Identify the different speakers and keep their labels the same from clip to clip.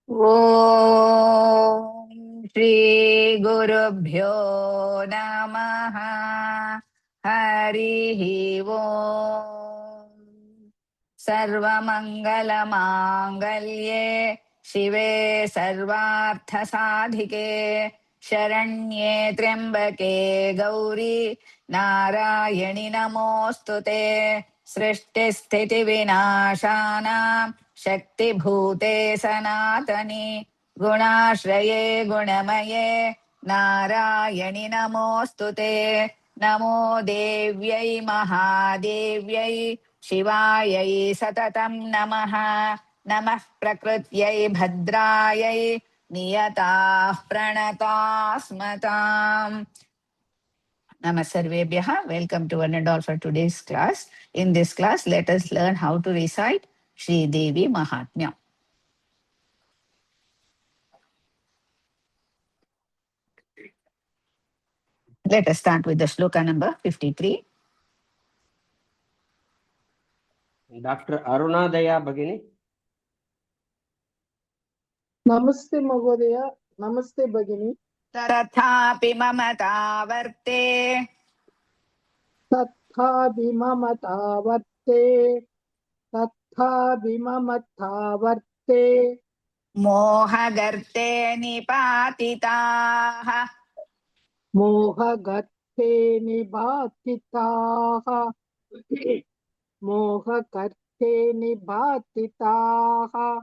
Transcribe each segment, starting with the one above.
Speaker 1: ॐ श्री गुरुभ्यो नमः। हरिः ॐ। सर्वमङ्गलमाङ्गल्ये शिवे सर्वार्थसाधिके शरण्ये त्र्यम्बके गौरी नारायणि नमोऽस्तु ते। सृष्टिस्थितिविनाशानां शक्तिभूते सनातनी गुणाश्रये गुणमये नारायणि नमोऽस्तु ते। नमो देव्यै महादेव्यै शिवायै सततं नमः। नमः प्रकृत्यै भद्रायै नियताः प्रणतास्मताम्। Nama Sarvebhyaha. Welcome to one and all for today's class. In this class, let us learn how to recite Sri Devi Mahatmya. Let us start with the shloka number 53.
Speaker 2: Dr. Arunadaya Bhagini.
Speaker 3: Namaste Mahodaya, Namaste Bhagini.
Speaker 1: Tarathapi mamatavarte
Speaker 3: Tatha bhimamatavarte, Tatha bhimamatavarte,
Speaker 1: mohagarte nipatitaha
Speaker 3: Moha garte nibatitaha, Moha garte nibatitaha.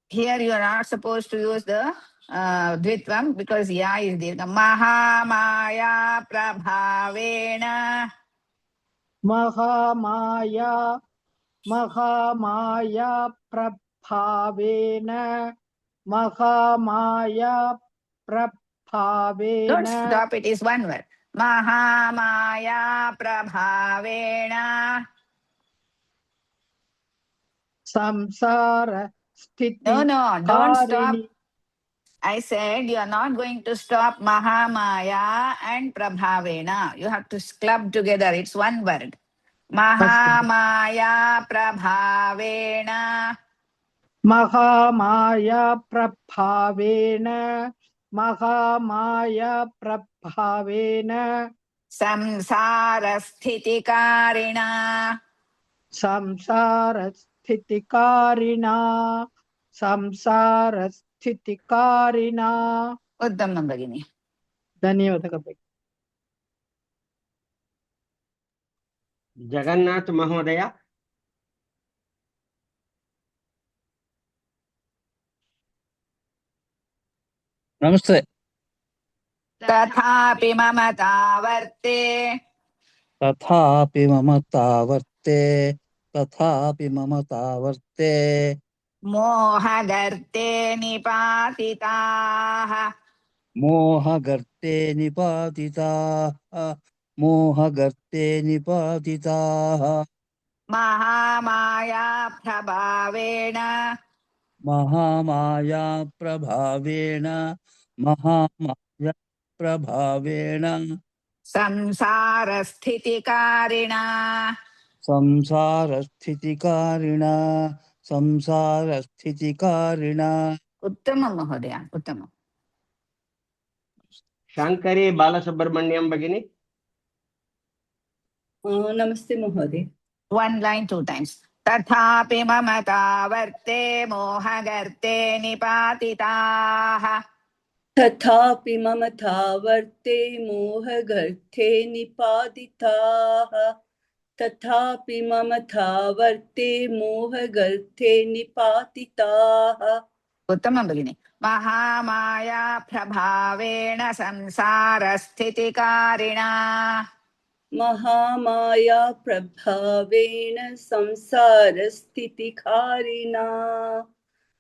Speaker 1: Here you are not supposed to use the dvitvam because ya is there. Mahamaya prabhavena
Speaker 3: Mahamaya, Mahamaya prabhavena, Mahamaya
Speaker 1: Don't
Speaker 3: prabhavena.
Speaker 1: stop it, is one word. Mahamaya prabhavena.
Speaker 3: Samsara
Speaker 1: No,
Speaker 3: sthiti
Speaker 1: no, don't stop.
Speaker 3: karini.
Speaker 1: I said you are not going to stop Mahamaya and Prabhavena. You have to club together. It's one word. Mahamaya Prabhavena.
Speaker 3: Mahamaya prabhavena. Mahamaya prabhavena.
Speaker 1: Samsara Sthitikarina.
Speaker 3: Samsara sthiti karina. Samsara sthiti karina.
Speaker 1: Uddamam Bhagini.
Speaker 3: ಧನ್ಯವಾದಗಳು.
Speaker 2: Jagannath Mahodaya.
Speaker 4: Namaste.
Speaker 1: Tathapi mamatavarte
Speaker 4: Tathapi mamatavarte. Tathapi mamatavarte.
Speaker 1: मोहगर्ते निपातिताः
Speaker 4: Mohagarte nipatitaha. Mohagarte nipatitaha.
Speaker 1: Mahamaya प्रभावेण
Speaker 4: Mahamaya prabhavena. Mahamaya prabhavena.
Speaker 1: संसारस्थितिकारिणा
Speaker 4: Samsarasthitikarina. Samsarasthitikarina.
Speaker 1: उत्तमं महोदय उत्तमम्
Speaker 2: Shankari Balasubramaniam Bhagini.
Speaker 5: नमस्ते महोदय.
Speaker 1: one line two times तथापि ममतावर्ते मोहगर्ते निपातिताः
Speaker 5: तथापि मम थावर्ते मोहगर्थे निपातिताः. तथापि मम थावर्ते मोहगर्थे निपातिताः.
Speaker 1: उत्तमं भगिनि महामाया प्रभावेण संसारस्थितिकारिणा
Speaker 5: महामाया प्रभावेण संसारस्थितिकारिणा.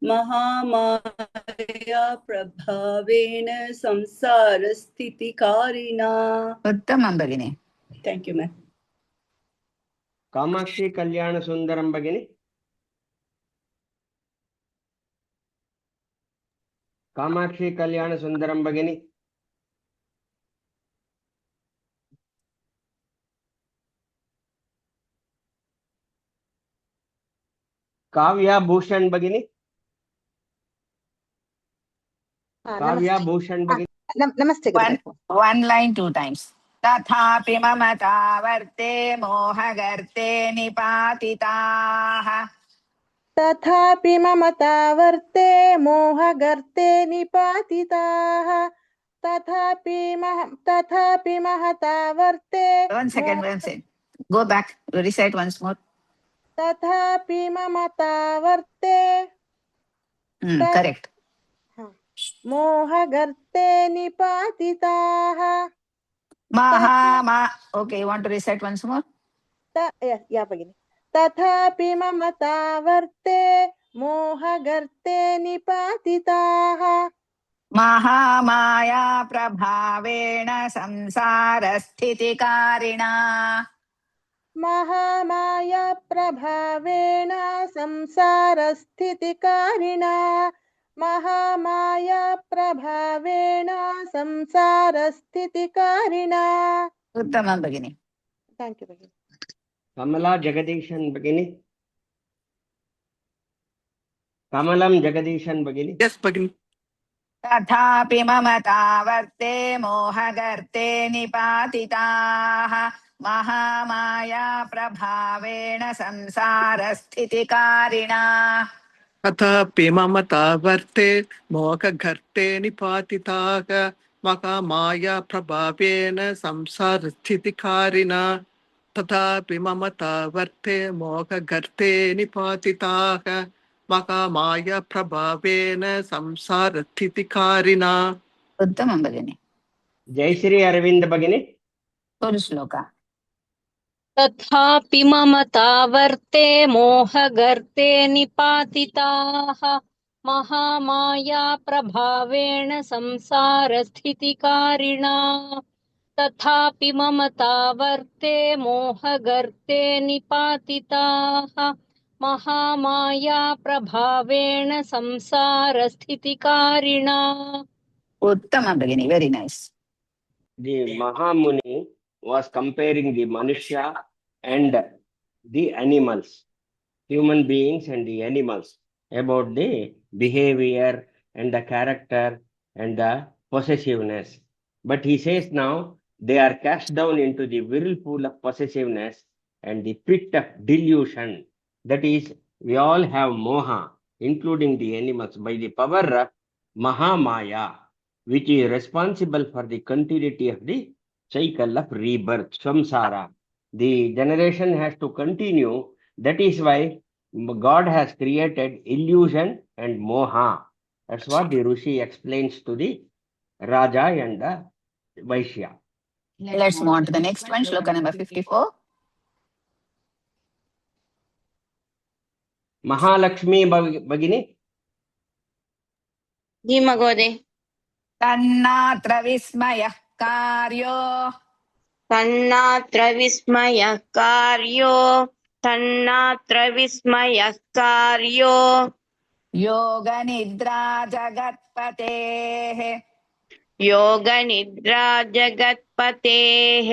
Speaker 5: महामाया प्रभावेण संसारस्थितिकारिणा.
Speaker 1: उत्तमं भगिनि
Speaker 5: Thank you, ma'am.
Speaker 2: Kamakshi Kalyana Sundaram Bhagini. Kamakshi Kalyana Sundaram Bhagini. Kavya Bhushan Bhagini. ಕಾವ್ಯ ಭೂಷಣ್ ಭಗಿನಿ.
Speaker 3: ನಮಸ್ತೆ
Speaker 1: one line 2 times. तथापि ममतावर्ते मोहगर्ते निपातिताः.
Speaker 6: तथापि ममतावर्ते मोहगर्ते निपातिताः. तथापि महतावर्ते.
Speaker 1: One second. Go back. Recite once more.
Speaker 6: तथापि ममतावर्ते.
Speaker 1: Correct.
Speaker 6: मोहगर्ते निपातिताः.
Speaker 1: Okay, you want to recite once more?
Speaker 6: भगिनि. तथापि ममतावर्ते मोहगर्ते निपातिताः.
Speaker 1: महामाया प्रभावेण संसारस्थितिकारिणा.
Speaker 6: महामाया प्रभावेण संसारस्थितिकारिणा. महामाया प्रभावेण संसारस्थितिकारिणा.
Speaker 1: उत्तमं भगिनि.
Speaker 6: Thank you भगिनि.
Speaker 2: कमला जगदीशन् भगिनी. कमलं जगदीशन् भगिनी.
Speaker 3: यस भगिनि.
Speaker 1: तथापि ममतावर्ते मोहगर्ते निपातिताः. महामाया प्रभावेण संसारस्थितिकारिणा.
Speaker 3: तथापि ममतावर्ते मोहगर्ते निपातिताः. महामाया प्रभावेन संसारस्थितिकारिणा. तथापि ममतावर्ते मोहगर्ते निपातिताः. महामाया प्रभावेन संसारस्थितिकारिणा.
Speaker 1: उत्तमं भगिनि.
Speaker 2: जयश्री अरविंद भगिनी.
Speaker 1: फुल् श्लोक.
Speaker 7: तथापि ममतावर्ते मोहगर्ते निपातिताः. महामाया प्रभावेण संसारस्थितिकारिणा. तथापि ममतावर्ते मोहगर्ते निपातिताः. महामाया प्रभावेण संसारस्थितिकारिणा.
Speaker 1: उत्तमं भगिनि. Very nice.
Speaker 2: The Mahamuni was comparing the Manushya and the animals, human beings and the animals, about the behavior and the character and the possessiveness. But he says now they are cast down into the whirlpool of possessiveness and the pit of delusion. That is, we all have moha, including the animals, by the power of Mahamaya, which is responsible for the continuity of the cycle of rebirth, samsara. The generation has to continue. That is why God has created illusion and moha. That's what the Rishi explains to the Raja and the Vaishya.
Speaker 1: Let's move on to the next one. Shloka number 54.
Speaker 2: Mahalakshmi Bhagini.
Speaker 7: जी महोदय.
Speaker 1: तन्नात्र विस्मयः कार्यो.
Speaker 7: तन्नात्र विस्मयः कार्यो. तन्नात्र विस्मयः कार्यो.
Speaker 1: योगनिद्रा जगत्पतेः.
Speaker 7: योगनिद्रा जगत्पतेः.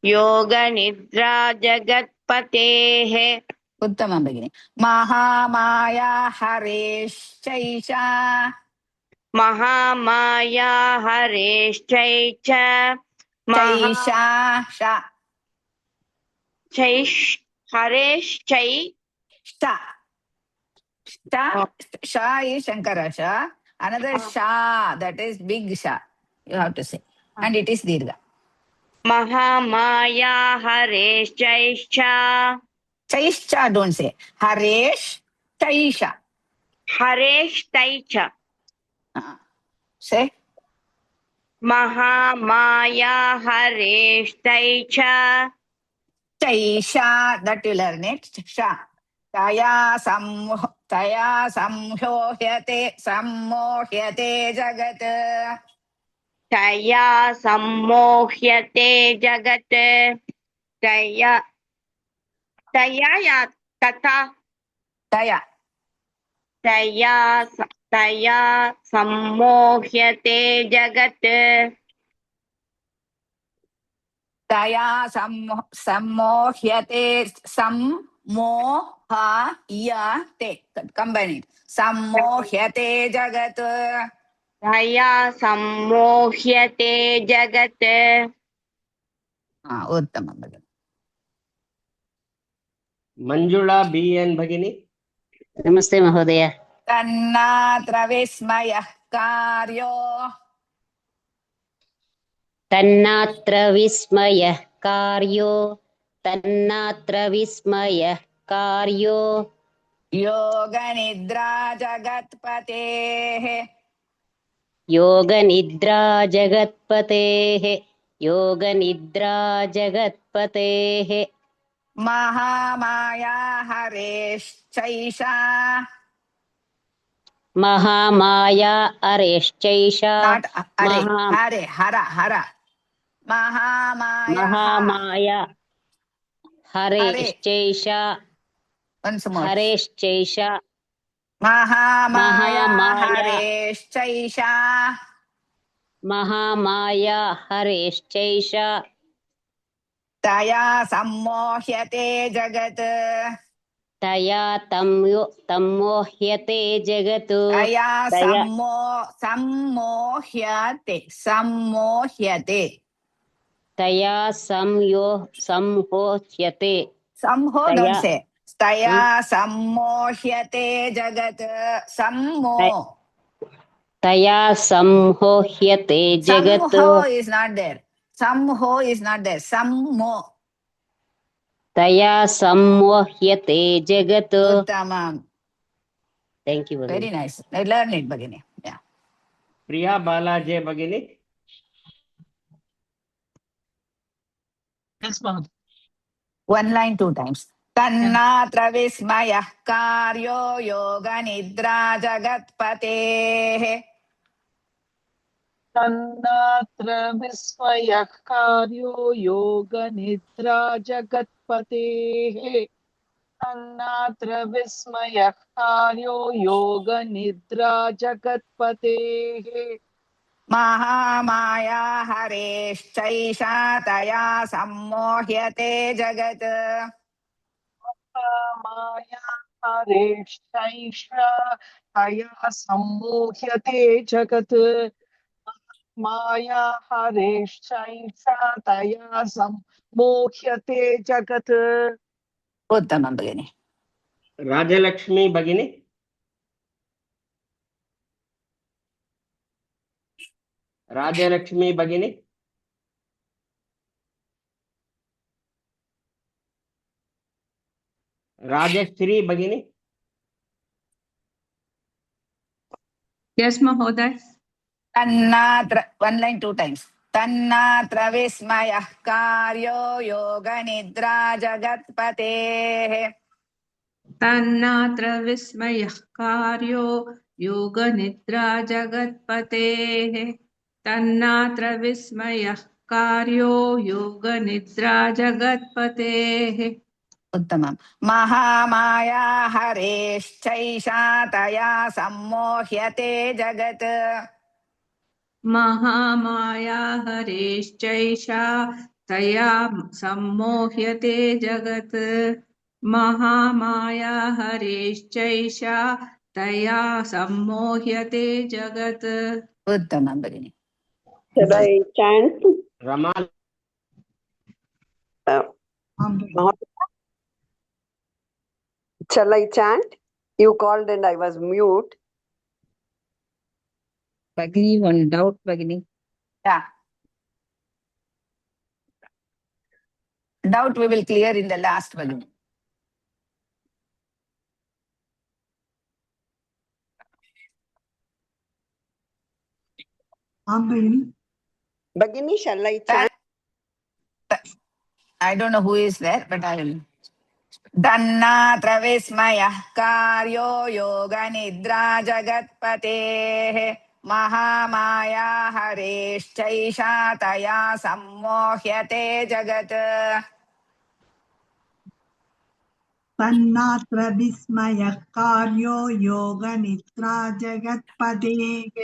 Speaker 7: योगनिद्रा जगत्पतेः.
Speaker 1: उत्तमं भगिनि. Mahamaya हरेश्चैषा.
Speaker 7: Mahamaya हरेश्चैष. हरेश्चै.
Speaker 1: Sha is Shankara Sha. Another Sha, that is big Sha. You have to say. And it is Dirgha.
Speaker 7: Mahamaya Haresh Chaisha.
Speaker 1: Chaisha, don't say. Haresh Chaisha.
Speaker 7: Haresh Taicha.
Speaker 1: Say.
Speaker 7: Mahamaya Haresh Taicha.
Speaker 1: Chaisha, that you learn it. Sha. Taya sammohyate jagat.
Speaker 7: Taya sammohyate jagat. Taya ya tata.
Speaker 1: Taya.
Speaker 7: Taya sammohyate jagat.
Speaker 1: Taya sammohyate sammohyate. Combine it. Sammohyate jagat.
Speaker 7: तया सम्मोह्यते जगत्
Speaker 1: उत्तमं भगिनि.
Speaker 2: Manjula BN Bhagini.
Speaker 8: नमस्ते महोदय.
Speaker 1: तन्नात्र विस्मयः कार्यो
Speaker 8: तन्नात्र विस्मयः कार्यो तन्नात्र विस्मयः कार्यो
Speaker 1: योगनिद्रा जगत्पतेः
Speaker 8: योगनिद्रा जगत्पतेः योगनिद्रा जगत्पतेः
Speaker 1: Mahamaya हरेश्चैषा
Speaker 8: Mahamaya अरेश्चैषा
Speaker 1: not हरे
Speaker 8: महा
Speaker 1: हरे हर महामाया
Speaker 8: महामाया
Speaker 1: हरे
Speaker 8: हरेश्चैषा
Speaker 1: once more
Speaker 8: हरेश्चैषा
Speaker 1: महामाया
Speaker 8: महामाया
Speaker 1: हरेश्चैषा
Speaker 8: महामाया हरेश्चैषा
Speaker 1: तया सम्मोह्यते जगत्
Speaker 8: तया तम्मोह्यते जगत्
Speaker 1: तया
Speaker 8: तया
Speaker 1: सम्मोह्यते
Speaker 8: तया संहोह्यते
Speaker 1: सम्मो
Speaker 8: तया
Speaker 1: don't say तया सम्मोह्यते जगत्
Speaker 8: तया संहोह्यते जगत्
Speaker 1: Samho is not there. Samho is not there. Sammo.
Speaker 8: तया सम्मोह्यते जगत्.
Speaker 1: Uttamam.
Speaker 8: Thank you.
Speaker 1: Very nice. I learn it, Bhagini. Yeah.
Speaker 2: Priya Balaji Bhagini.
Speaker 3: Yes, ma'am.
Speaker 1: One line, two times. Tannatra vismayah karyo yoga nidra jagatpatehe.
Speaker 3: तन्नात्र विस्मयः कार्यो योगनिद्रा जगत्पतेः तन्नात्र विस्मयः कार्यो योगनिद्रा जगत्पतेः
Speaker 1: महामाया हरेश्चैषा तया सम्मोह्यते जगत्
Speaker 3: माया हरेश्चैषा तया सम्मोह्यते जगत् माया हरेश्चैषा तया सम्मोह्यते जगत्.
Speaker 1: उत्तमं भगिनि.
Speaker 2: Rajalakshmi Bhagini. Rajalakshmi Bhagini. Rajashri Bhagini.
Speaker 9: Yes, Mahoday.
Speaker 1: Tannatra, one line, two times. Tannatra vismayah karyo yoga nidra jagatpatehe.
Speaker 9: Tannatra vismayah karyo yoga nidra jagatpatehe. Tannatra vismayah karyo yoga nidra jagatpatehe.
Speaker 1: उत्तमं. महामाया हरेश्चैषा तया सम्मोह्यते जगत्
Speaker 9: महामाया हरेश्चैषा तया सम्मोह्यते जगत् महामाया हरेश्चैषा तया सम्मोह्यते जगत्.
Speaker 1: उत्तमं भगिनि.
Speaker 10: Should I chant?
Speaker 2: Ramal.
Speaker 10: Shall I chant? You called and I was mute.
Speaker 11: Bhagini, one doubt, Bhagini.
Speaker 1: Yeah. Doubt we will clear in the last Bhagini.
Speaker 10: Bhagini, shall I chant?
Speaker 1: I don't know who is there, but I will. Tannatra vismayah karyo yoga nidra jagatpatehe mahamaya hareshchaisha taya sammohyate jagat.
Speaker 12: तन्नात्र विस्मयः कार्यो योगनिद्रा जगत्पतेः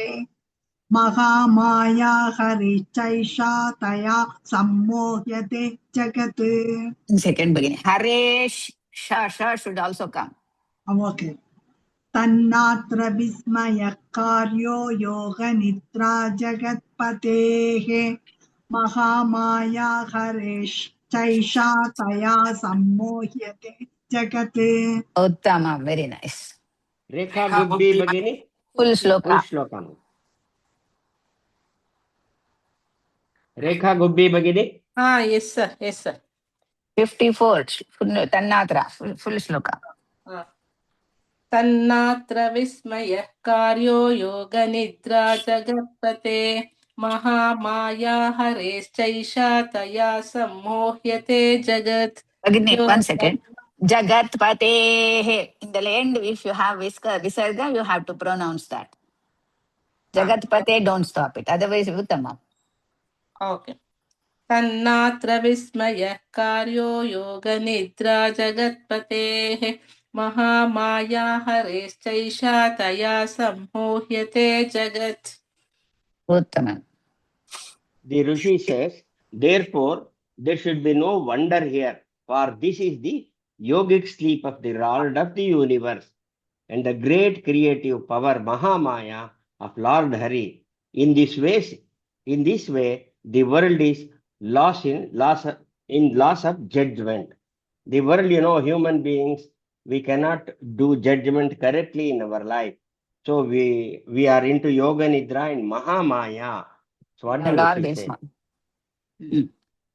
Speaker 12: महामाया हरेश्चैषा तया सम्मोह्यते जगत्.
Speaker 1: Second beginning. Haresh, Shasha should also come.
Speaker 12: Okay. तन्नात्र विस्मयः कार्यो योगनिद्रा जगत्पतेः महामाया हरेश्चैषा तया सम्मोह्यते जगत्.
Speaker 1: Uttama, very nice.
Speaker 2: Rekha Gubbi Bagini.
Speaker 1: Full shloka.
Speaker 2: Full shlokam. Rekha Gubbi Bagini.
Speaker 9: Yes sir, yes sir.
Speaker 1: 54, Tannatra, full shloka.
Speaker 9: तन्नात्र विस्मयः कार्यो योगनिद्रा जगत्पते महामाया हरेश्चैषा तया सम्मोह्यते जगत्.
Speaker 1: Agni, 1 second. Jagatpatehe. In the end, if you have visarga, you have to pronounce that. Jagatpate, don't stop it. Otherwise, Uttama.
Speaker 9: Okay. तन्नात्र विस्मयः कार्यो योगनिद्रा जगत्पतेः महामाया हरेश्चैषा तया सम्मोह्यते जगत्.
Speaker 1: Uttama.
Speaker 2: The Rishi says, therefore, there should be no wonder here, for this is the yogic sleep of the Lord of the universe and the great creative power Mahamaya of Lord Hari. In this way, the world is lost in loss of judgment. The world, human beings, we cannot do judgment correctly in our life. So we are into Yoga Nidra and Mahamaya. So what
Speaker 1: And all this one.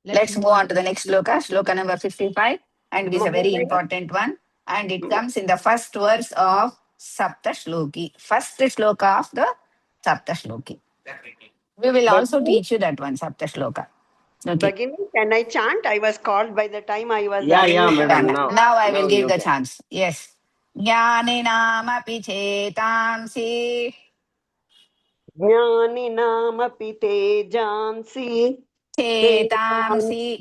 Speaker 1: Let's move on to the next shloka, shloka number 55, and it is a very important one. And it comes in the first verse of Sapta Shloki, first shloka of the Sapta Shloki. We will also teach you that one, Sapta Shloka. Okay.
Speaker 10: Bagini, can I chant? I was called by the time I was.
Speaker 2: Madam.
Speaker 1: Now I will give the chance. Yes. Jnaninamapi chetamsi.
Speaker 10: Jnaninamapi tejansi.
Speaker 1: Chetamsi.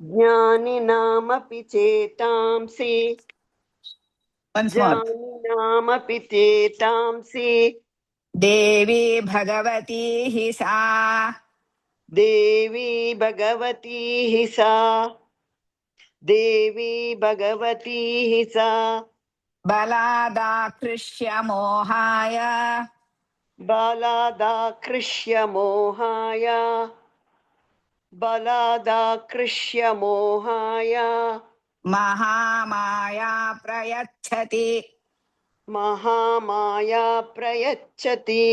Speaker 10: Jnaninamapi chetamsi.
Speaker 1: Once more.
Speaker 10: Jnaninamapi chetamsi.
Speaker 1: Devi Bhagavati Hisa.
Speaker 10: Devi Bhagavati Hisa. Devi Bhagavati Hisa.
Speaker 1: Baladakrishya Mohaya.
Speaker 10: Baladakrishya Mohaya. Baladakrishya Mohaya.
Speaker 1: Mahamaya Prayachati.
Speaker 10: Mahamaya Prayachati.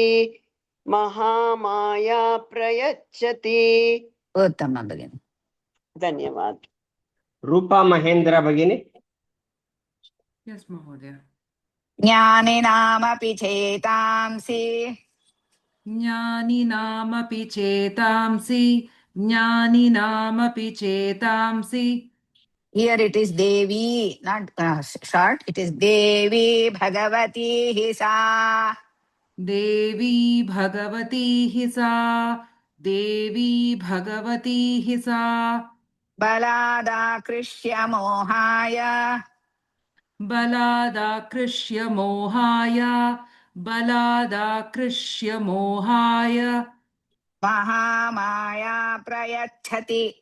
Speaker 10: Mahamaya Prayachati.
Speaker 1: Uttama Bhagini.
Speaker 10: Dhanyavad.
Speaker 2: Rupa Mahendra Bagini.
Speaker 9: Yes, Mahodaya.
Speaker 1: Jnaninamapi chetamsi.
Speaker 9: Jnaninamapi chetamsi. Jnaninamapi chetamsi.
Speaker 1: Here it is Devi, not short. It is Devi Bhagavati Hisa.
Speaker 9: Devi Bhagavati Hisa. Devi Bhagavati Hisa.
Speaker 1: Baladakrishya Mohaya.
Speaker 9: Baladakrishya Mohaya. Baladakrishya Mohaya.
Speaker 1: Mahamaya Prayachati.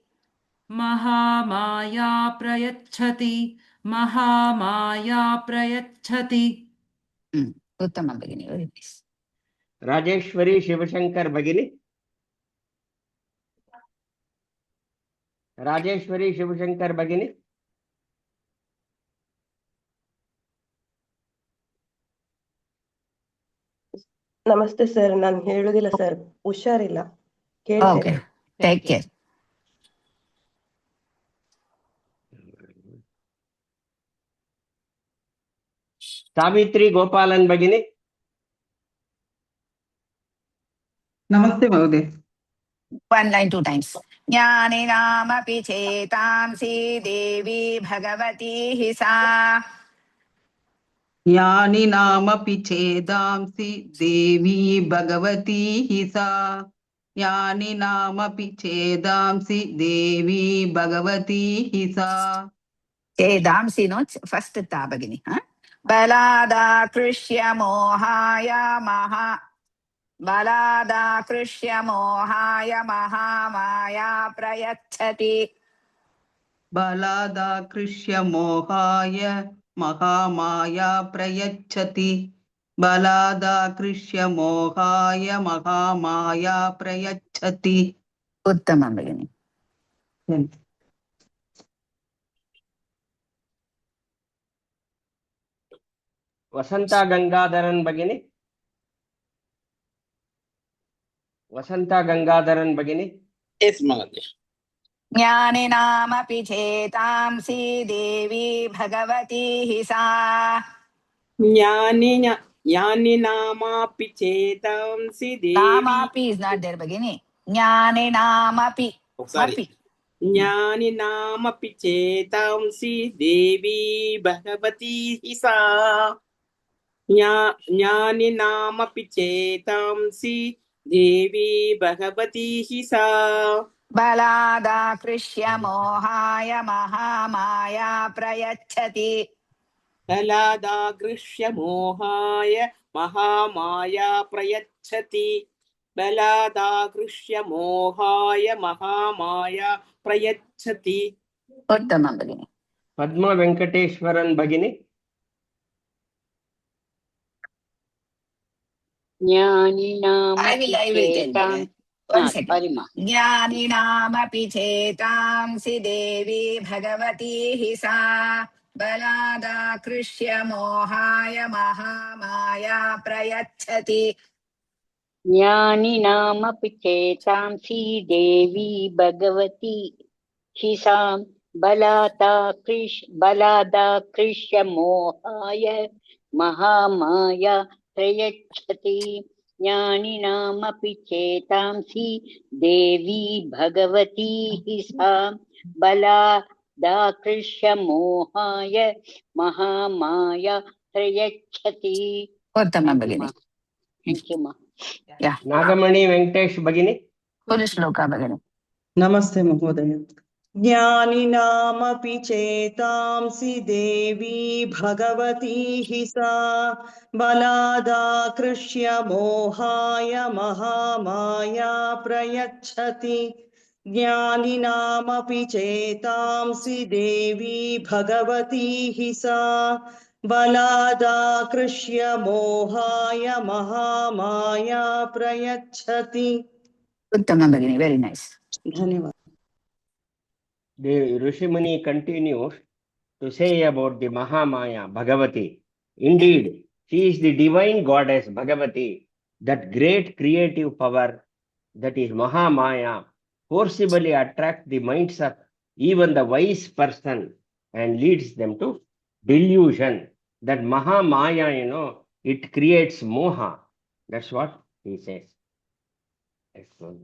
Speaker 9: Mahamaya Prayachati. Mahamaya Prayachati.
Speaker 1: Uttama Bhagini, very nice.
Speaker 2: Rajeshwari Shivashankar Bagini. Rajeshwari Shivashankar Bagini.
Speaker 13: ನಮಸ್ತೆ sir, ನಾನು ಹೇಳುದಿಲ್ಲ sir, ಹುಷಾರಿಲ್ಲ,
Speaker 1: Okay, take care.
Speaker 2: Savitri Gopalan Bagini.
Speaker 11: Namaste, Mahodaya.
Speaker 1: One line 2 times. Jnaninamapi chetamsi Devi Bhagavati Hisa.
Speaker 11: Jnaninamapi chetamsi Devi Bhagavati Hisa. Jnaninamapi chetamsi Devi Bhagavati Hisa.
Speaker 1: Chedamsi, no? First ta Bhagini. Baladakrishya Mohaya Maha. Baladakrishya Mohaya Mahamaya Prayachati.
Speaker 11: Baladakrishya Mohaya Mahamaya प्रयच्छति बलादाकृष्य मोहाय महामाया प्रयच्छति.
Speaker 1: उत्तमं भगिनि.
Speaker 2: वसंता गंगाधरन भगिनी. वसंता गंगाधरन भगिनी.
Speaker 14: Yes, Mother.
Speaker 1: ज्ञानिनामपि चेतांसि देवी भगवती हि सा.
Speaker 14: ज्ञानिनामापि चेतांसि देवी.
Speaker 1: नामापि is not there भगिनि. ज्ञानिनामपि.
Speaker 14: Sorry. ज्ञानिनामपि चेतांसि देवी भगवती हि सा. ज्ञानिनामपि चेतांसि देवी भगवती हि सा.
Speaker 1: बलादाकृष्य मोहाय महामाया प्रयच्छति.
Speaker 14: बलादाकृष्य मोहाय महामाया प्रयच्छति. बलादाकृष्य मोहाय महामाया प्रयच्छति.
Speaker 1: उत्तमं भगिनि.
Speaker 2: पद्मा वेंकटेश्वरन भगिनी.
Speaker 8: ज्ञानिनामपि
Speaker 1: I will tell
Speaker 8: चेतां
Speaker 1: भगिनि. One second.
Speaker 8: परिमा
Speaker 1: ज्ञानिनामपि चेतांसि देवी भगवती हि सा. बलादाकृष्य मोहाय महामाया प्रयच्छति.
Speaker 8: ज्ञानिनामपि चेतांसि देवी भगवती हि सा. बलादाकृष्य मोहाय महामाया प्रयच्छति. ज्ञानिनामपि चेतांसि देवी भगवती हि सा. बलादाकृष्य मोहाय महामाया प्रयच्छति.
Speaker 1: उत्तमं भगिनि.
Speaker 8: Thank you, ma.
Speaker 1: Yeah.
Speaker 2: नागमणि वेंकटेश भगिनी.
Speaker 1: फुल श्लोका भगिनि.
Speaker 15: नमस्ते महोदय. ज्ञानिनामपि चेतांसि देवी भगवती हि सा. बलादाकृष्य मोहाय महामाया प्रयच्छति. ज्ञानिनामपि चेतांसि देवी भगवती हि सा. बलादाकृष्य मोहाय महामाया प्रयच्छति.
Speaker 1: उत्तमं भगिनि. Very nice.
Speaker 15: धन्यवाद.
Speaker 2: The Rishi Muni continues to say about the Mahamaya, Bhagavati. Indeed, she is the divine goddess Bhagavati, that great creative power that is Mahamaya, forcibly attracts the minds of even the wise person and leads them to delusion. That Mahamaya, it creates moha. That's what he says.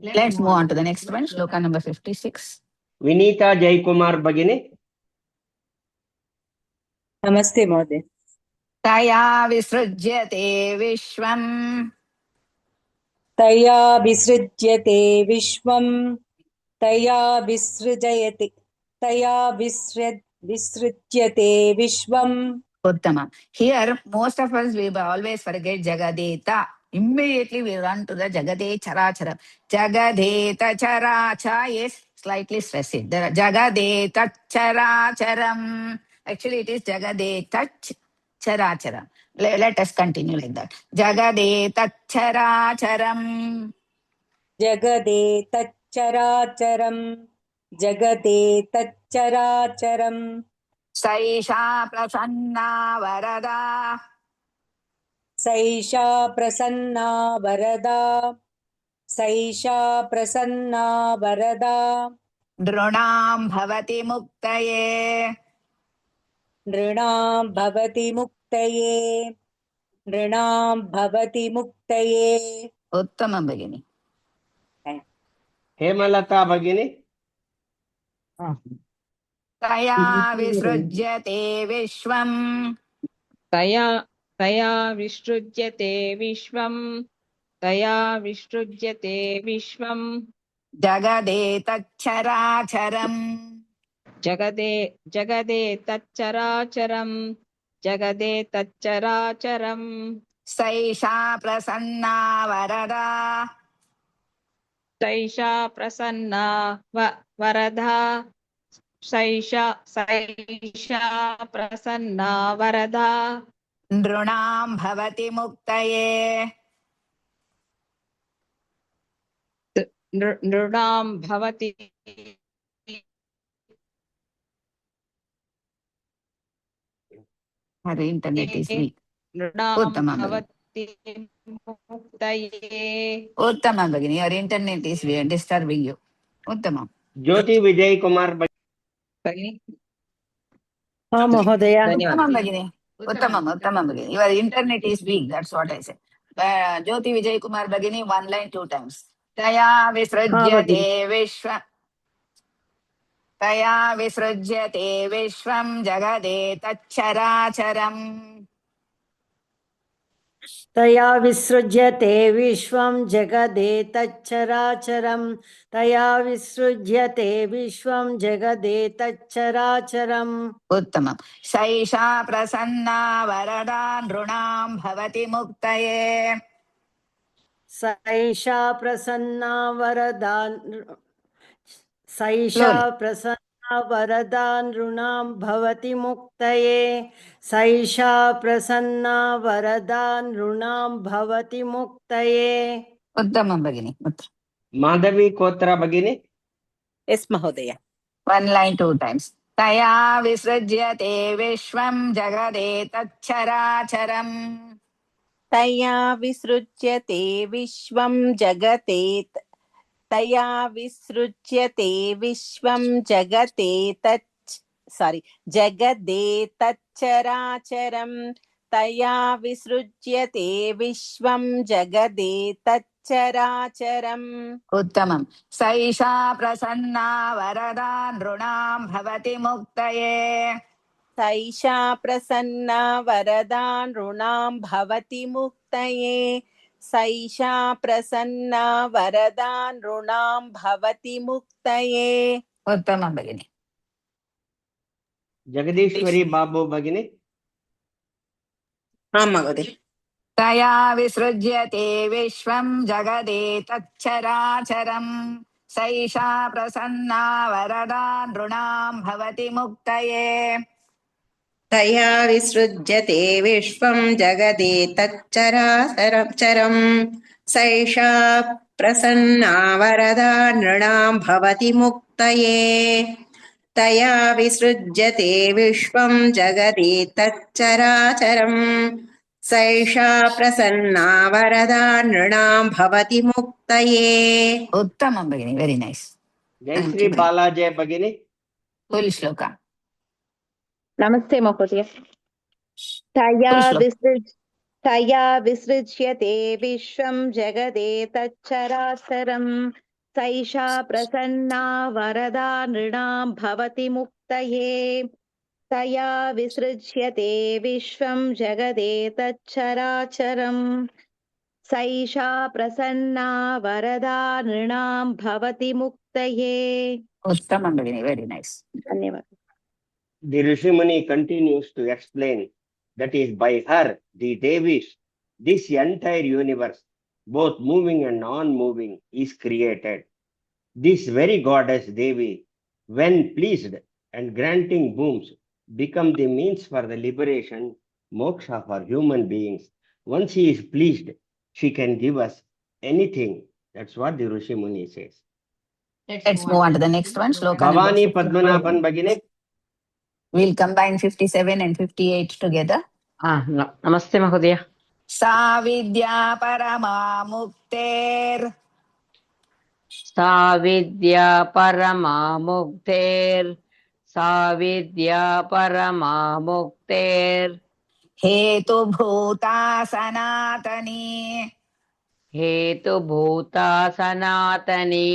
Speaker 1: Let's move on to the next one. Shloka number 56.
Speaker 2: Vinita Jaykumar Bhagini.
Speaker 16: नमस्ते महोदय.
Speaker 1: तया विसृज्यते विश्वम्.
Speaker 16: तया विसृज्यते विश्वं. तया विसृजयते. तया विसृज्यते विश्वम्.
Speaker 1: Uttama. Here, most of us, we always forget Jagadeta. Immediately we run to the Jagade Charachara. Jagadeta Characha is slightly stressed. The Jagadeta Characharam. Actually, it is Jagadeta Characharam. Let us continue like that. Jagadeta Characharam.
Speaker 16: Jagadeta Characharam. Jagadeta Characharam.
Speaker 1: Saisha Prasanna Varada.
Speaker 16: Saisha Prasanna Varada. Saisha Prasanna Varada.
Speaker 1: Drunam Bhavati Muktaye.
Speaker 16: Nrinam Bhavati Muktaye. Nrinam Bhavati Muktaye.
Speaker 1: Uttamam Bhagini.
Speaker 2: Hemalata Bhagini.
Speaker 1: Taya Visrujyate Vishwam.
Speaker 17: तया विसृज्यते विश्वं. तया विसृज्यते विश्वं.
Speaker 1: Jagade Tacharacharam.
Speaker 17: जगदे तच्चराचरं. जगदे तच्चराचरं.
Speaker 1: Saisha Prasanna Varada.
Speaker 17: तैषा प्रसन्ना वरदा. सैषा प्रसन्ना वरदा
Speaker 1: नृणां भवति मुक्तये
Speaker 17: नृणां भवति
Speaker 1: Her internet is weak.
Speaker 17: नृणां
Speaker 1: Uttama Bhagini.
Speaker 17: भवति मुक्तये
Speaker 1: Uttama Bhagini, your internet is disturbing you. Uttama.
Speaker 2: Jyoti Vijay Kumar
Speaker 17: भगिनि
Speaker 16: हाँ महोदय
Speaker 1: Uttama Bhagini. Uttama Bhagini. Your internet is weak, that's what I said. Jyoti Vijay Kumar Bhagini, one line 2 times. Taya visrujyate vishwa. Taya visrujyate vishwam jagade tacharacharam.
Speaker 16: तया विसृज्यते विश्वं जगदेतच्चराचरं तया विसृज्यते विश्वं जगदेतच्चराचरम्
Speaker 1: उत्तमम् सैषा प्रसन्ना वरदा नृणां भवति मुक्तये
Speaker 16: सैषा प्रसन्ना वरदा नृणां भवति मुक्तये सैषा प्रसन्ना वरदा नृणां भवति मुक्तये
Speaker 1: उत्तमं भगिनि
Speaker 2: Madhavi Kotra Bhagini.
Speaker 16: यस् महोदय
Speaker 1: one line 2 times तया विसृज्यते विश्वं जगदेतच्चराचरम्
Speaker 18: तया विसृज्यते विश्वं जगते तया विसृज्यते विश्वं जगदेतच्चराचरं तया विसृज्यते विश्वं जगदेतच्चराचरम्
Speaker 1: उत्तमं सैषा प्रसन्ना वरदा नृणां भवति मुक्तये
Speaker 18: सैषा प्रसन्ना वरदा नृणां भवति मुक्तये सैषा प्रसन्ना वरदा नृणां भवति मुक्तये
Speaker 1: उत्तमं भगिनि
Speaker 2: Jagadishwari Babu Bhagini.
Speaker 16: हाँ महोदय
Speaker 1: तया विसृज्यते विश्वं जगदेतच्चराचरम् सैषा प्रसन्ना वरदा नृणां भवति मुक्तये
Speaker 16: तया विसृज्यते विश्वं जगदेतच्चराचरं सैषा प्रसन्ना वरदा नृणां भवति मुक्तये तया विसृज्यते विश्वं जगदेतच्चराचरं सैषा प्रसन्ना वरदा नृणां भवति मुक्तये
Speaker 1: उत्तमं भगिनि very nice
Speaker 2: Jayashree Balaji Bhagini.
Speaker 1: Full श्लोका
Speaker 6: नमस्ते महोदय तया विसृज्यते विश्वं जगदेतच्चराचरं सैषा प्रसन्ना वरदा नृणां भवति मुक्तये तया विसृज्यते विश्वं जगदेतच्चराचरं सैषा प्रसन्ना वरदा नृणां भवति मुक्तये
Speaker 1: उत्तमं भगिनि वेरी नाइस
Speaker 6: धन्यवाद
Speaker 2: The Rishi Muni continues to explain that is by her, the Devis, this entire universe, both moving and non-moving, is created. This very goddess Devi, when pleased and granting boons, become the means for the liberation, moksha for human beings. Once she is pleased, she can give us anything. That's what the Rishi Muni says.
Speaker 1: Let's move on to the next one shloka
Speaker 2: Bhavani
Speaker 1: number 55.
Speaker 2: Padmanabhan Bhagini.
Speaker 1: We'll combine 57 and 58 together.
Speaker 7: नमस्ते महोदय
Speaker 1: सा विद्या परमा मुक्तेर्
Speaker 7: सा विद्या परमा मुक्तेर् सा विद्या परमा मुक्तेर्
Speaker 1: हेतुभूता सनातनी
Speaker 7: हेतुभूता सनातनी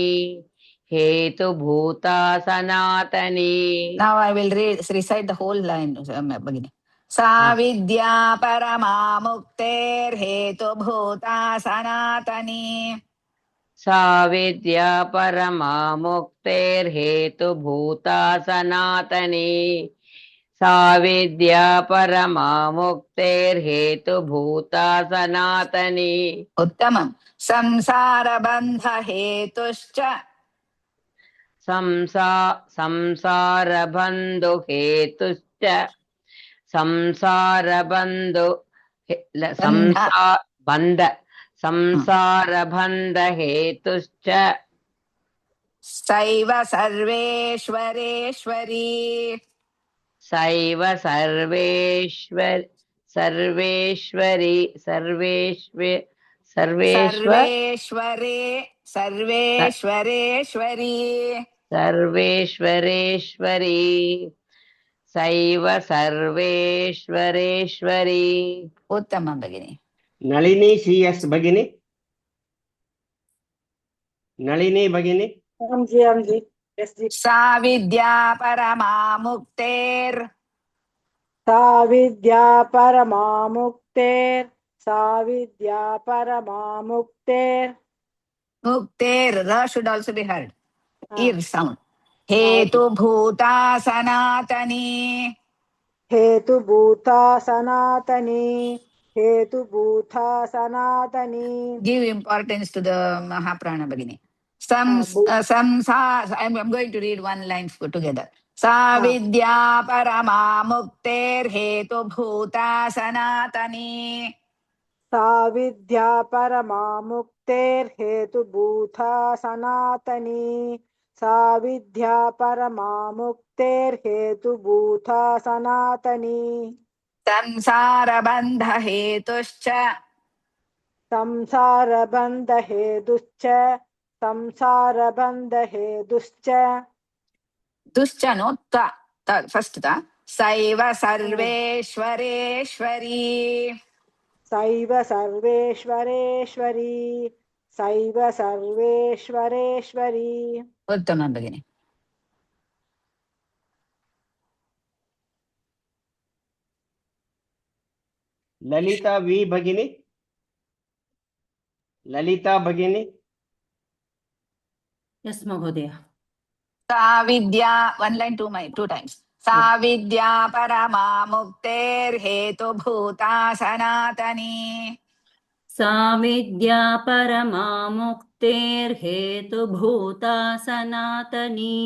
Speaker 7: हेतुभूता सनातनी
Speaker 1: Now I will recite the whole line, Bhagini. सा विद्या परमा मुक्तेर् हेतुभूता सनातनी
Speaker 7: सा विद्या परमा मुक्तेर् हेतुभूता सनातनी सा विद्या परमा मुक्तेर् हेतुभूता सनातनी
Speaker 1: उत्तमं संसारबन्ध हेतुश्च
Speaker 7: संसारबन्धुहेतुश्च संसारबन्धु संसारबन्धहेतुश्च
Speaker 1: सैव सर्वेश्वरेश्वरी
Speaker 7: सैव सर्वेश्वरी सर्वेश्वरे
Speaker 1: सर्वेश्वरेश्वरी
Speaker 7: सैव सर्वेश्वरेश्वरी
Speaker 1: उत्तमं भगिनि
Speaker 2: नलिनी CS भगिनी नलिनी भगिनी
Speaker 1: सा विद्या परमा मुक्तेर्
Speaker 3: सा विद्या परमा मुक्तेर् सा विद्या परमा मुक्तेर्
Speaker 1: मुक्तेर् र should also be heard ear sound हेतु भूता सनातनी
Speaker 3: हेतु भूता सनातनी हेतु भूता सनातनी
Speaker 1: give importance to the Mahaprana Bhagini. I'm going to read one line together. Sa vidya parama mukter hetu bhuta sanatani.
Speaker 3: सा विद्या परमा मुक्तेर् हेतु भूता सनातनी सा विद्या परमा मुक्तेर् हेतु भूता सनातनी
Speaker 1: संसार बंध हेतुश्च
Speaker 3: संसार बंध हेतुश्च संसार बंध हेतुश्च
Speaker 1: दुश्च नो ta first ta सैव सर्वेश्वरेश्वरी
Speaker 3: सैव सर्वेश्वरेश्वरी सैव सर्वेश्वरेश्वरी
Speaker 1: उत्तमं भगिनि
Speaker 2: ललिता V भगिनी ललिता भगिनी
Speaker 9: यस महोदय
Speaker 1: सा विद्या one line two times सा विद्या परमा मुक्तेर्हेतु भूता सनातनी
Speaker 5: सा विद्या परमा मुक्तेर्हेतुभूता सनातनी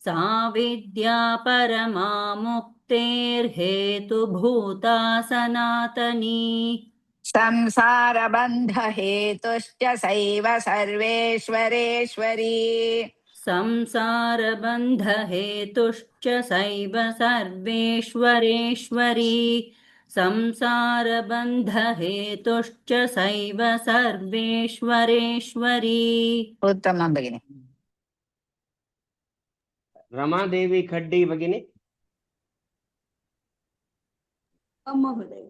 Speaker 5: सा विद्या परमा मुक्तेर्हेतुभूता सनातनी
Speaker 1: संसार बंध हेतुश्च सैव सर्वेश्वरेश्वरी
Speaker 5: संसारबन्धहेतुश्च सैव सर्वेश्वरेश्वरी संसारबन्धहेतुश्च सैव सर्वेश्वरेश्वरी
Speaker 1: उत्तमं भगिनि
Speaker 2: रमादेवी खड्डी भगिनी
Speaker 5: महोदय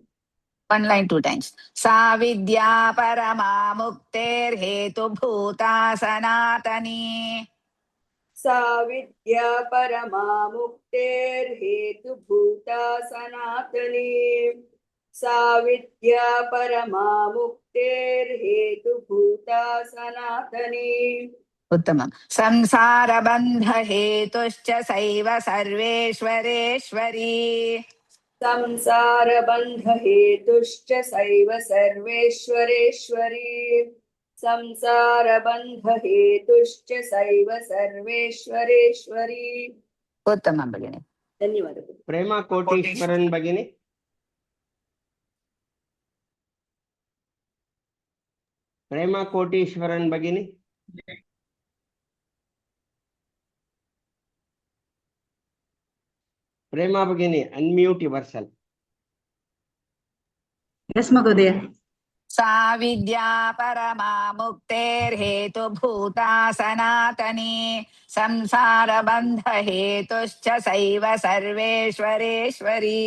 Speaker 1: one line two times सा विद्या परमा मुक्तेर्हेतु भूता सनातनी
Speaker 5: सा विद्या परमा मुक्तेर्हेतुभूता सनातनी सा विद्या परमा मुक्तेर्हेतुभूता सनातनी
Speaker 1: उत्तमं संसार बंध हेतुश्च सैव सर्वेश्वरेश्वरी
Speaker 5: संसारबन्धहेतुश्च सैव सर्वेश्वरेश्वरी संसारबन्धहेतुश्च सैव सर्वेश्वरेश्वरी
Speaker 1: उत्तमं भगिनि
Speaker 5: धन्यवादः
Speaker 2: प्रेमा कोटीश्वरन भगिनी प्रेमा कोटीश्वरन भगिनी प्रेमा भगिनी अनम्यूट योरसेल्फ
Speaker 15: यस महोदय
Speaker 1: सा विद्या परमा मुक्तेर्हेतु भूता सनातनी संसार बंध हेतुश्च सैव सर्वेश्वरेश्वरी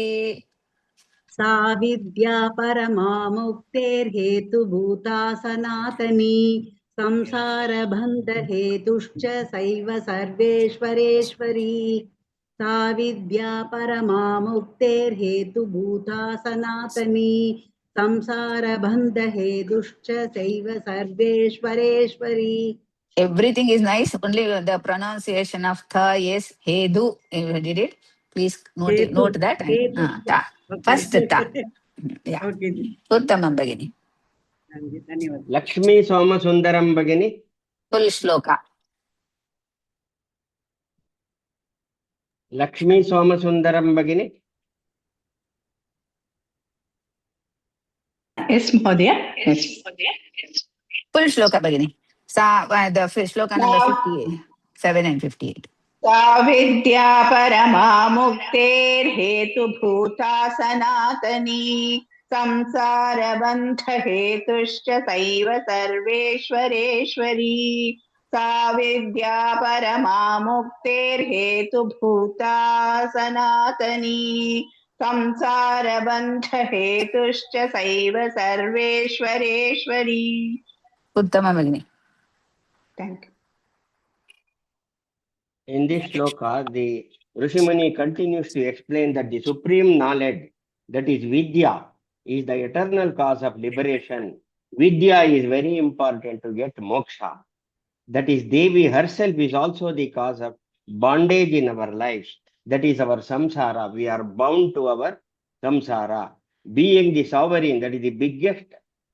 Speaker 13: सा विद्या परमा मुक्तेर्हेतुभूता सनातनी संसारबन्धहेतुश्च सैव सर्वेश्वरेश्वरी सा विद्या परमा मुक्तेर्हेतुभूता सनातनी संसारबन्धहेतुश्च सैव सर्वेश्वरेश्वरी
Speaker 1: Everything is nice, only the pronunciation of tha is hedu. You did it? Please note that. Ta. First ta. Yeah. Uttamam Bhagini.
Speaker 2: Lakshmi Somasundaram भगिनी
Speaker 1: Full shloka.
Speaker 2: Lakshmi Somasundaram Bagini.
Speaker 19: Yes, Mahodaya. Yes.
Speaker 1: Full shloka Bagini. The shloka number 57 and 58.
Speaker 19: सा विद्या परमा मुक्तेर्हेतुभूता सनातनी संसारबन्धहेतुश्च सैव सर्वेश्वरेश्वरी सा विद्या परमा मुक्तेर्हेतुभूता सनातनी संसारबन्धहेतुश्च सैव सर्वेश्वरेश्वरी.
Speaker 1: Uttama Bagini.
Speaker 19: Thank you.
Speaker 2: In this shloka, the Rishimuni continues to explain that the supreme knowledge, that is Vidya, is the eternal cause of liberation. Vidya is very important to get moksha. That is, Devi herself is also the cause of bondage in our lives. That is our samsara. We are bound to our samsara. Being the sovereign, that is the biggest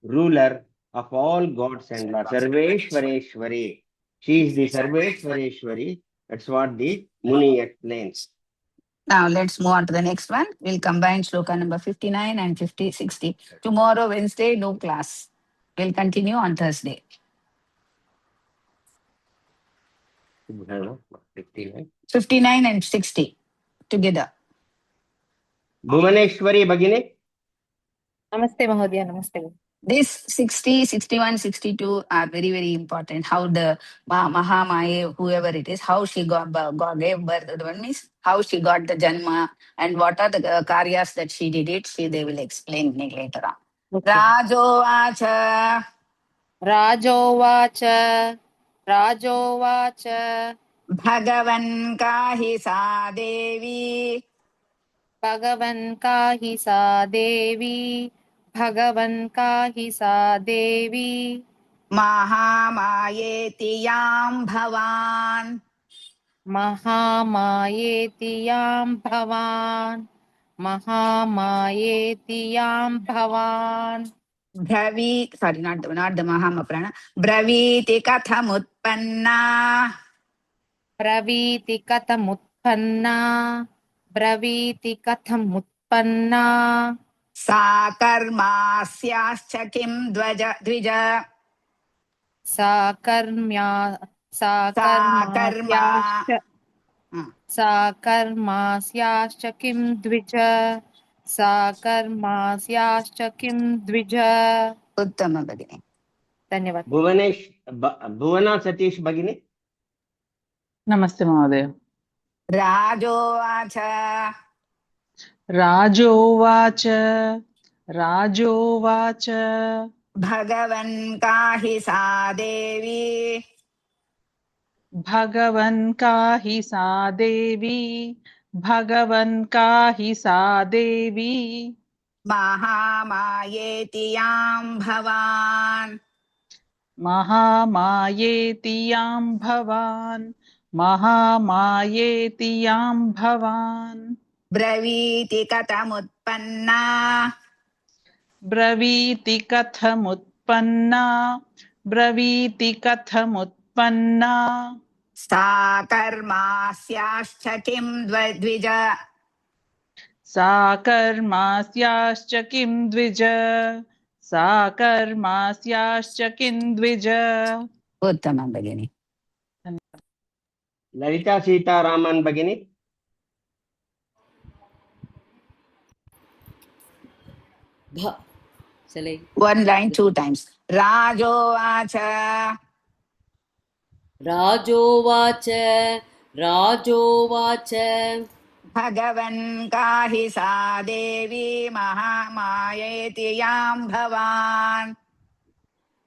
Speaker 2: ruler of all gods and Lords. Sarveshwareshwari. She is the Sarveshwareshwari. That's what the Muni explains.
Speaker 1: Now let's move on to the next one. We'll combine shloka number 59 and 60. Tomorrow, Wednesday, no class. We'll continue on Thursday. 59 and 60 together.
Speaker 2: Bhuvaneshwari Bhagini.
Speaker 6: Namaste, Mahodaya. Namaste.
Speaker 1: This 60, 61, 62 are very, very important. How the Mahamaya, whoever it is, how she gave birth. One means how she got the Janma and what are the karyas that she did it. They will explain later on.
Speaker 6: Okay.
Speaker 1: Rajovacha.
Speaker 6: Rajovacha.
Speaker 1: Bhagavan kahi sa devi.
Speaker 6: Bhagavan kahi sa devi. Bhagavan kahi sa devi.
Speaker 1: Mahamayeti yam bhavan.
Speaker 6: Mahamayeti yam bhavan. Mahamayeti yam bhavan.
Speaker 1: Sorry, not the Mahamaprana. Braviti kathamutpanna.
Speaker 6: Braviti kathamutpanna. Braviti kathamutpanna.
Speaker 1: Sakarmasyascha kim dvija.
Speaker 6: Sakarmasyascha kim dvija. Sakarmasyascha kim dvija.
Speaker 1: Uttama Bhagini.
Speaker 6: Dhanyavad.
Speaker 2: Bhuvana Satish Bhagini.
Speaker 19: Namaste, Mahodaya.
Speaker 1: Rajovacha.
Speaker 19: Rajovacha. Rajovacha.
Speaker 1: Bhagavan kahi sa devi.
Speaker 19: Bhagavan kahi sa devi. Bhagavan kahi sa devi.
Speaker 1: Mahamayeti yam bhavan.
Speaker 19: Mahamayeti yam bhavan. Mahamayeti yam bhavan.
Speaker 1: Braviti kathamutpanna.
Speaker 19: Braviti kathamutpanna. Braviti kathamutpanna.
Speaker 1: Sakarmasyascha kim dvija.
Speaker 19: Sakarmasyascha kim dvija. Sakarmasyascha kim dvija.
Speaker 1: Uttama Bhagini.
Speaker 2: Lalita Sita Raman Bhagini.
Speaker 1: One line, two times. Rajovacha.
Speaker 20: Rajovacha. Rajovacha.
Speaker 1: Bhagavan kahi sa devi. Mahamayeti yam bhavan.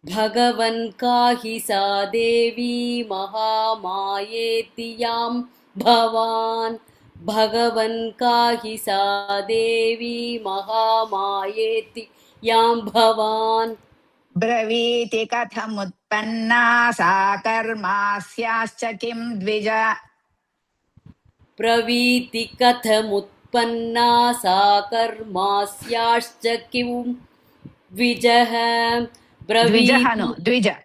Speaker 20: Bhagavan kahi sa devi. Mahamayeti yam bhavan. Bhagavan kahi sa devi. Mahamayeti yam bhavan.
Speaker 1: Braviti kathamutpanna. Sakarmasyascha kim dvija.
Speaker 20: Braviti kathamutpanna. Sakarmasyascha kim dvijah.
Speaker 1: Dvija.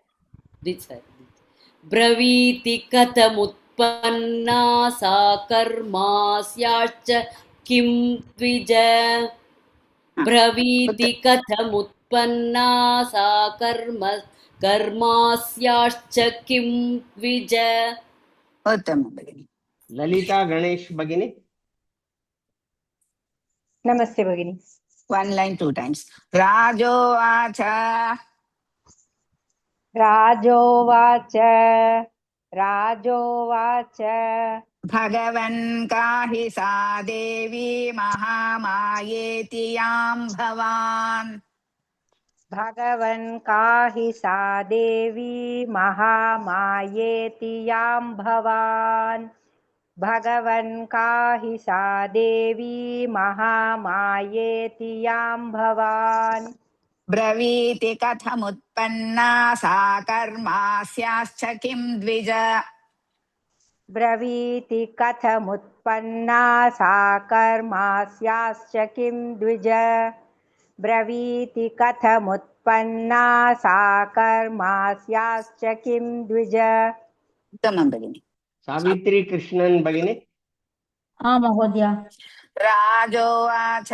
Speaker 20: Braviti kathamutpanna. कथमुत्पन्ना सा कर्मास्याश्च किं द्विज ब्रवीति कथमुत्पन्ना सा कर्मास्याश्च किं द्विज
Speaker 1: उत्तमं भगिनि.
Speaker 2: ललिता गणेश भगिनी.
Speaker 20: नमस्ते भगिनी.
Speaker 1: One line 2 times. राजोवाच
Speaker 20: राजोवाच राजोवाच
Speaker 1: भगवन् काहि सा देवी महामायेति यां भवान्.
Speaker 20: भगवन् काहि सा देवी महामायेति यां भवान् भगवन् काहि सा देवी महामायेति यां भवान्
Speaker 1: ब्रवीति कथमुत्पन्ना सा कर्मास्याश्च किं द्विज.
Speaker 20: ब्रवीति कथमुत्पन्ना सा कर्मास्याश्च किं द्विज ब्रवीति कथमुत्पन्ना सा कर्मास्याश्च किं द्विज.
Speaker 1: उत्तमं भगिनि.
Speaker 2: सावित्री कृष्णन भगिनी.
Speaker 21: महोदय.
Speaker 1: राजोवाच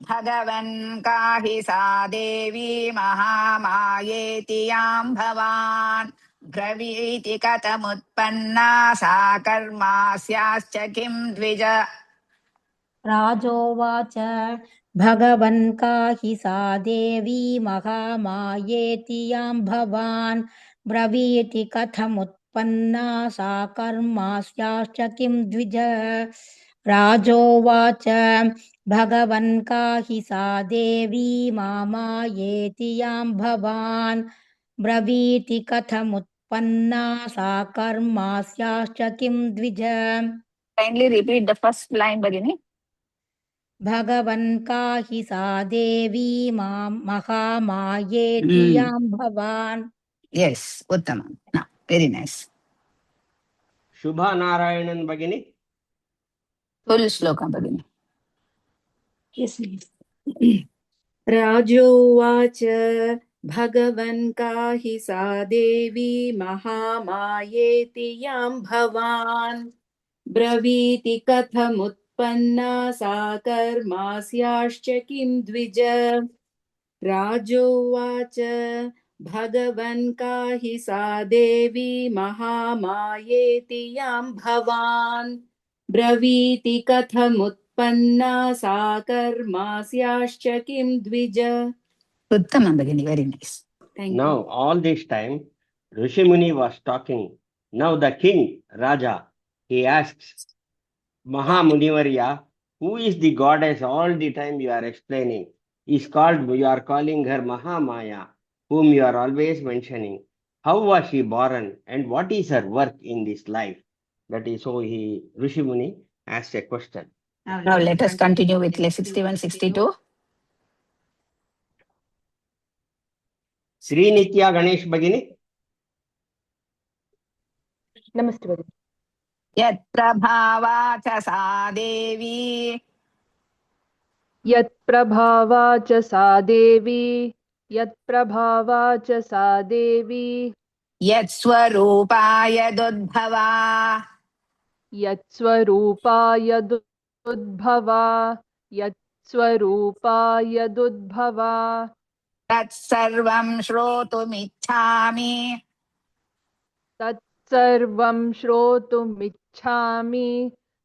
Speaker 1: भगवन् काहि सा देवी महामायेति यां भवान् ब्रवीति कथमुत्पन्ना सा कर्मास्याश्च किं द्विज.
Speaker 21: राजोवाच भगवन् काहि सा देवी महामायेति यां भवान् ब्रवीति कथमुत्पन्ना सा कर्मास्याश्च किं द्विज. राजोवाच भगवन् काहि सा देवी महामायेति यां भवान् ब्रवीति कथमुत्पन्ना सा कर्मास्याश्च किं द्विज.
Speaker 1: Kindly repeat the first line, Bhagini.
Speaker 21: भगवन् काहि सा देवी महामायेति यां भवान्.
Speaker 1: Yes, Uttamam. Now, very nice.
Speaker 2: Shubha Narayanan Bhagini.
Speaker 1: Full sloka, Bhagini.
Speaker 22: Yes, राजोवाच भगवन् काहि सा देवी महामायेति यां भवान् ब्रवीति कथमुत्पन्ना सा कर्मास्याश्च किं द्विज. राजोवाच भगवन् काहि सा देवी महामायेति यां भवान् ब्रवीति कथमुत्पन्ना सा कर्मास्याश्च किं द्विज.
Speaker 1: Uttamam, Bhagini. Very nice.
Speaker 2: Now, all this time, Rishi Muni was talking. Now the king, Raja, he asks, Mahamunivarya, who is the goddess all the time you are explaining? You are calling her Mahamaya, whom you are always mentioning. How was she born and what is her work in this life? That is so Rishi Muni asked a question.
Speaker 1: Now let us continue with 61-62.
Speaker 2: Sri Nitya Ganesh Bhagini.
Speaker 20: नमस्ते भगिनि.
Speaker 1: यत्प्रभावा च सा देवी
Speaker 23: यत्प्रभावा च सा देवी यत्प्रभावा च सा देवी
Speaker 1: यत्स्वरूपा यदुद्भवा
Speaker 23: यत्स्वरूपा यदुद्भवा यत्स्वरूपा यदुद्भवा
Speaker 1: तत्सर्वं श्रोतुमिच्छामि
Speaker 23: तत्सर्वं श्रोतुमिच्छामि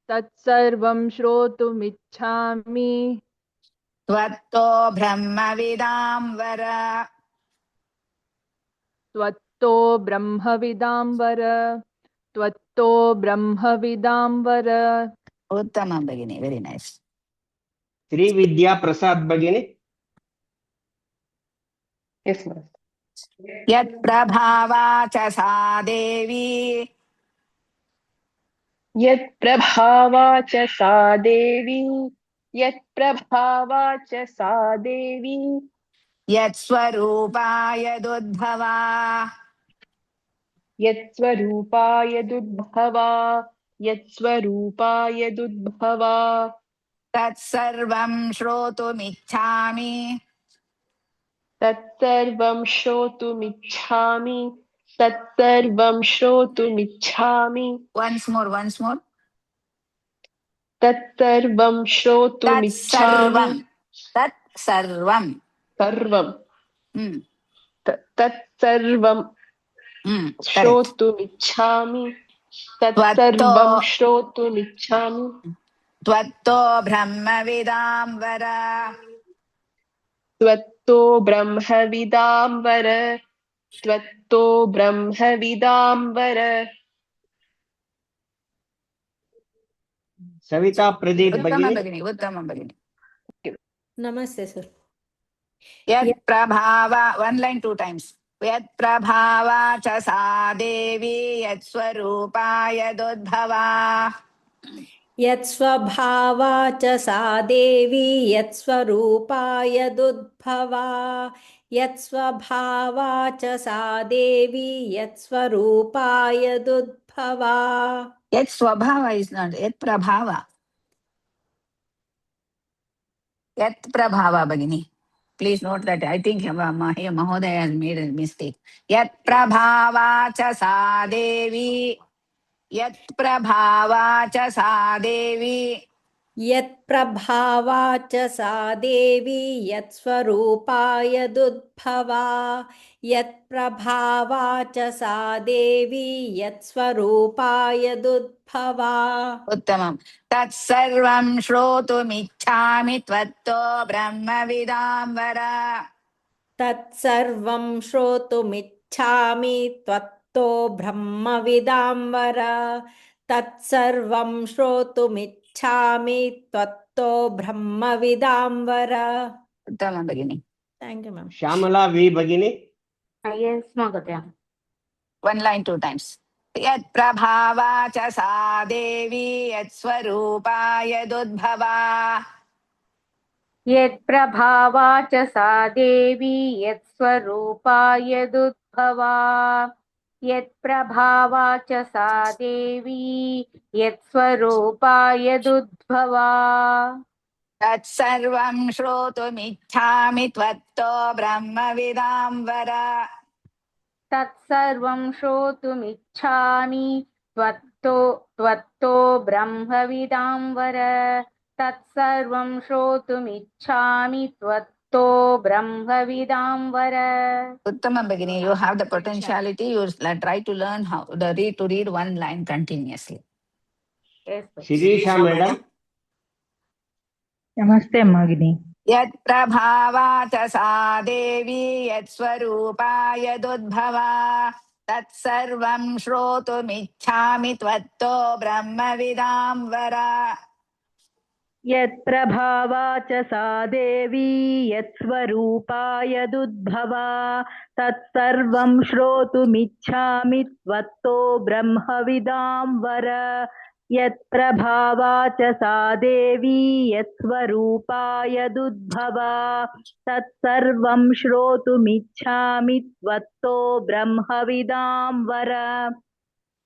Speaker 23: तत्सर्वं श्रोतुमिच्छामि
Speaker 1: त्वत्तो ब्रह्मविदां वर
Speaker 23: त्वत्तो ब्रह्मविदां वर त्वत्तो ब्रह्मविदां वर.
Speaker 1: उत्तमं भगिनि. Very nice.
Speaker 2: Sri Vidya Prasad Bhagini.
Speaker 20: Yes, ma'am.
Speaker 1: यत्प्रभावा च सा देवी
Speaker 13: यत्प्रभावा च सा देवी यत्प्रभावा च सा देवी
Speaker 1: यत्स्वरूपा यदुद्भवा
Speaker 13: यत्स्वरूपा यदुद्भवा यत्स्वरूपा यदुद्भवा
Speaker 1: तत्सर्वं श्रोतुमिच्छामि
Speaker 13: तत्सर्वं श्रोतुमिच्छामि
Speaker 4: तत्सर्वं श्रोतुमिच्छामि
Speaker 1: once more
Speaker 4: तत्सर्वं श्रोतुमिच्छामि
Speaker 1: तत्सर्वं
Speaker 4: सर्वं
Speaker 1: Hmm.
Speaker 4: तत्सर्वं
Speaker 1: Correct.
Speaker 4: श्रोतुमिच्छामि तत्सर्वं श्रोतुमिच्छामि
Speaker 1: त्वत्तो ब्रह्मविदां वर
Speaker 4: त्वत्तो ब्रह्मविदां वर त्वत्तो ब्रह्मविदां वर
Speaker 2: Savita Pradeep Bagini.
Speaker 1: उत्तमं भगिनि
Speaker 10: नमस्ते सर
Speaker 1: यत् प्रभावा 1 line 2 times यत् प्रभावा च सा देवी यत् स्वरूपा यदुद्भवा
Speaker 10: यत्स्वभावा च सा देवी यत्स्वरूपा यदुद्भवा यत्स्वभावा च सा देवी यत्स्वरूपा यदुद्भवा
Speaker 1: यत् स्वभावा is not यत् प्रभावा यत् प्रभावा भगिनि please note that I think Mahodaya has made a mistake यत् प्रभावा च सा देवी यत् प्रभावा च सा देवी
Speaker 10: यत्प्रभावा च सा देवी यत्स्वरूपा यदुद्भवा यत्प्रभावा च सा देवी यत्स्वरूपा यदुद्भवा
Speaker 1: उत्तमं तत्सर्वं श्रोतुमिच्छामि त्वत्तो ब्रह्मविदां वर
Speaker 10: तत्सर्वं श्रोतुमिच्छामि त्वत्तो ब्रह्मविदां वर तत्सर्वं श्रोतुमिच्छामि त्वत्तो ब्रह्मविदां वर
Speaker 1: उत्तमं भगिनि
Speaker 10: thank you ma'am
Speaker 2: Shamala V Bagini.
Speaker 6: Yes, Magadya.
Speaker 1: 1 line 2 times यत् प्रभावा च सा देवी यत् स्वरूपा यदुद्भवा
Speaker 6: यत्प्रभावा च सा देवी यत्स्वरूपा यदुद्भवा यत्प्रभावा च सा देवी यत्स्वरूपा यदुद्भवा
Speaker 1: तत्सर्वं श्रोतुमिच्छामि त्वत्तो ब्रह्मविदां वर
Speaker 6: तत्सर्वं श्रोतुमिच्छामि त्वत्तो ब्रह्मविदां वर तत्सर्वं श्रोतुमिच्छामि त्वत्तो ब्रह्मविदां वर
Speaker 1: उत्तमं भगिनि you have the potentiality you try to learn how to read one line continuously
Speaker 6: Yes,
Speaker 2: Shirisha Madam.
Speaker 12: नमस्ते भगिनी
Speaker 1: यत् प्रभावा च सा देवी यत् स्वरूपा यदुद्भवा तत्सर्वं श्रोतुमिच्छामि त्वत्तो ब्रह्मविदां वर
Speaker 12: यत्प्रभावा च सा देवी यत्स्वरूपा यदुद्भवा तत्सर्वं श्रोतुमिच्छामि त्वत्तो ब्रह्मविदां वर यत्प्रभावा च सा देवी यत्स्वरूपा यदुद्भवा तत्सर्वं श्रोतुमिच्छामि त्वत्तो ब्रह्मविदां वर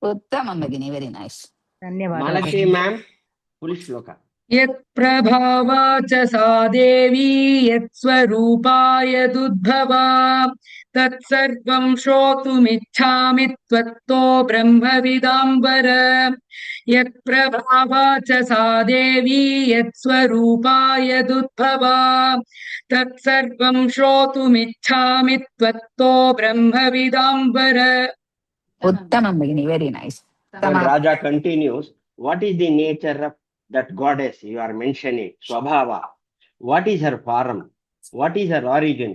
Speaker 1: उत्तमं भगिनि वेरी नाइस
Speaker 12: धन्यवादः
Speaker 2: Malakshi ma'am. Full shloka.
Speaker 20: यत्प्रभावा च सा देवी यत्स्वरूपा यदुद्भवा तत्सर्वं श्रोतुमिच्छामि त्वत्तो ब्रह्मविदां वर यत्प्रभावा च सा देवी यत्स्वरूपा यदुद्भवा तत्सर्वं श्रोतुमिच्छामि त्वत्तो ब्रह्मविदां वर
Speaker 1: उत्तमं भगिनि very nice
Speaker 2: When Raja continues, what is the nature of that goddess you are mentioning? Swabhava. What is her form? What is her origin?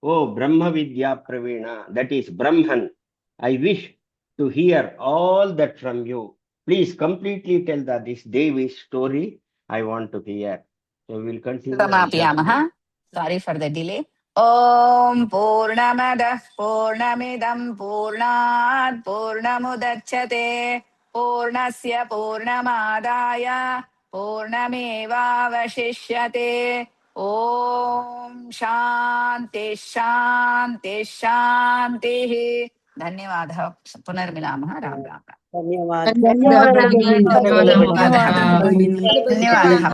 Speaker 2: Oh, Brahma Vidya Pravina, that is Brahman. I wish to hear all that from you. Please completely tell this Devi's story. I want to hear. So we will continue.
Speaker 1: Samapyamaha. Sorry for the delay. Om Purnamada Purnamidam Purnat Purnamudachyate Purnasya Purnamadaya Purnameva Vashishyate Om Shanti Shanti Shanti धन्यवादः पुनर्मिलामः राम राम
Speaker 3: धन्यवाद
Speaker 1: धन्यवादः